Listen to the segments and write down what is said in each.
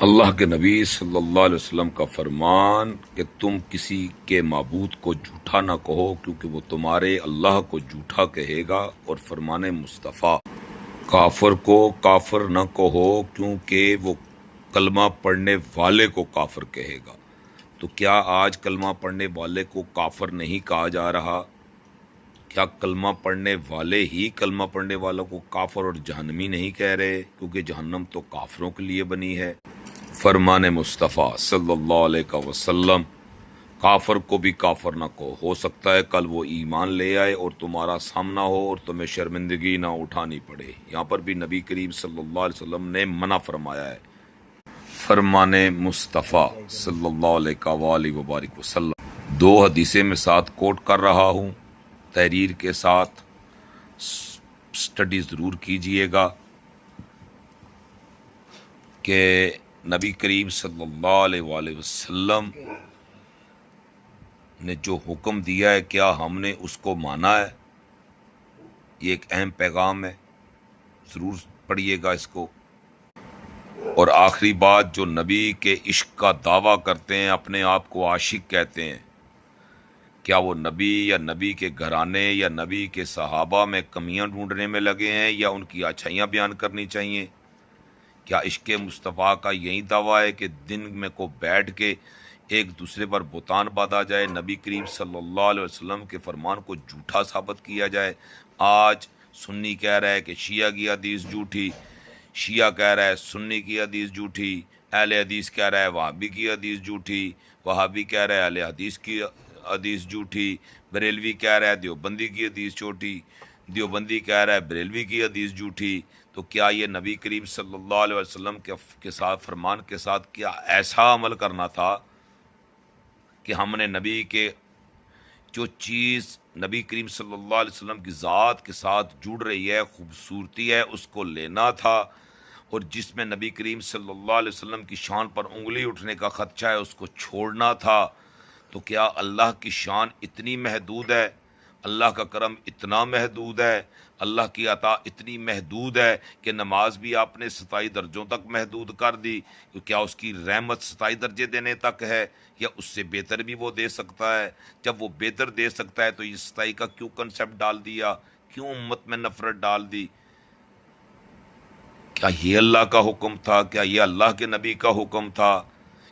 اللہ کے نبی صلی اللہ علیہ وسلم کا فرمان کہ تم کسی کے معبود کو جھوٹا نہ کہو کیونکہ وہ تمہارے اللہ کو جھوٹا کہے گا، اور فرمان مصطفیٰ کافر کو کافر نہ کہو کیونکہ وہ کلمہ پڑھنے والے کو کافر کہے گا۔ تو کیا آج کلمہ پڑھنے والے کو کافر نہیں کہا جا رہا؟ کیا کلمہ پڑھنے والے ہی کلمہ پڑھنے والوں کو کافر اور جہنمی نہیں کہہ رہے؟ کیونکہ جہنم تو کافروں کے لیے بنی ہے۔ فرمان مصطفیٰ صلی اللہ علیہ وسلم کافر کو بھی کافر نہ کہو، ہو سکتا ہے کل وہ ایمان لے آئے اور تمہارا سامنا ہو اور تمہیں شرمندگی نہ اٹھانی پڑے۔ یہاں پر بھی نبی کریم صلی اللہ علیہ وسلم نے منع فرمایا ہے۔ فرمان مصطفیٰ صلی اللہ علیہ وآلہ وبارک وسلم دو حدیثیں میں ساتھ کوٹ کر رہا ہوں، تحریر کے ساتھ سٹڈی ضرور کیجئے گا کہ نبی کریم صلی اللہ علیہ وآلہ وسلم نے جو حکم دیا ہے کیا ہم نے اس کو مانا ہے؟ یہ ایک اہم پیغام ہے، ضرور پڑھیے گا اس کو۔ اور آخری بات، جو نبی کے عشق کا دعویٰ کرتے ہیں، اپنے آپ کو عاشق کہتے ہیں، کیا وہ نبی یا نبی کے گھرانے یا نبی کے صحابہ میں کمیاں ڈھونڈنے میں لگے ہیں یا ان کی اچھائیاں بیان کرنی چاہیے؟ کیا عشق مصطفیٰ کا یہی دعویٰ ہے کہ دن میں کو بیٹھ کے ایک دوسرے پر بہتان باندھا جائے، نبی کریم صلی اللہ علیہ وسلم کے فرمان کو جھوٹا ثابت کیا جائے؟ آج سنی کہہ رہا ہے کہ شیعہ کی حدیث جھوٹی، شیعہ کہہ رہا ہے سنی کی حدیث جھوٹی، اہل حدیث کہہ رہا ہے وہابی کی حدیث جھوٹی، وہابی کہہ رہا ہے اہل حدیث کی حدیث جھوٹی، بریلوی کہہ رہا ہے دیوبندی کی حدیث جھوٹی، دیوبندی کہہ رہا ہے بریلوی کی حدیث جھوٹی۔ تو کیا یہ نبی کریم صلی اللہ علیہ وسلم کے ساتھ فرمان کے ساتھ کیا ایسا عمل کرنا تھا کہ ہم نے نبی کے جو چیز نبی کریم صلی اللہ علیہ وسلم کی ذات کے ساتھ جڑ رہی ہے، خوبصورتی ہے، اس کو لینا تھا، اور جس میں نبی کریم صلی اللہ علیہ وسلم کی شان پر انگلی اٹھنے کا خدشہ ہے اس کو چھوڑنا تھا؟ تو کیا اللہ کی شان اتنی محدود ہے، اللہ کا کرم اتنا محدود ہے، اللہ کی عطا اتنی محدود ہے کہ نماز بھی آپ نے 27 درجوں تک محدود کر دی؟ کیا اس کی رحمت 27 درجے دینے تک ہے یا اس سے بہتر بھی وہ دے سکتا ہے؟ جب وہ بہتر دے سکتا ہے تو یہ 27 کا کیوں کنسپٹ ڈال دیا؟ کیوں امت میں نفرت ڈال دی؟ کیا یہ اللہ کا حکم تھا؟ کیا یہ اللہ کے نبی کا حکم تھا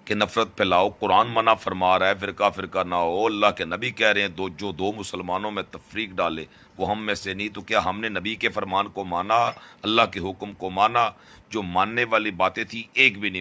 کہ نفرت پھیلاؤ؟ قرآن منع فرما رہا ہے فرقہ فرقہ نہ ہو، اللہ کے نبی کہہ رہے ہیں جو دو مسلمانوں میں تفریق ڈالے وہ ہم میں سے نہیں۔ تو کیا ہم نے نبی کے فرمان کو مانا، اللہ کے حکم کو مانا؟ جو ماننے والی باتیں تھی ایک بھی نہیں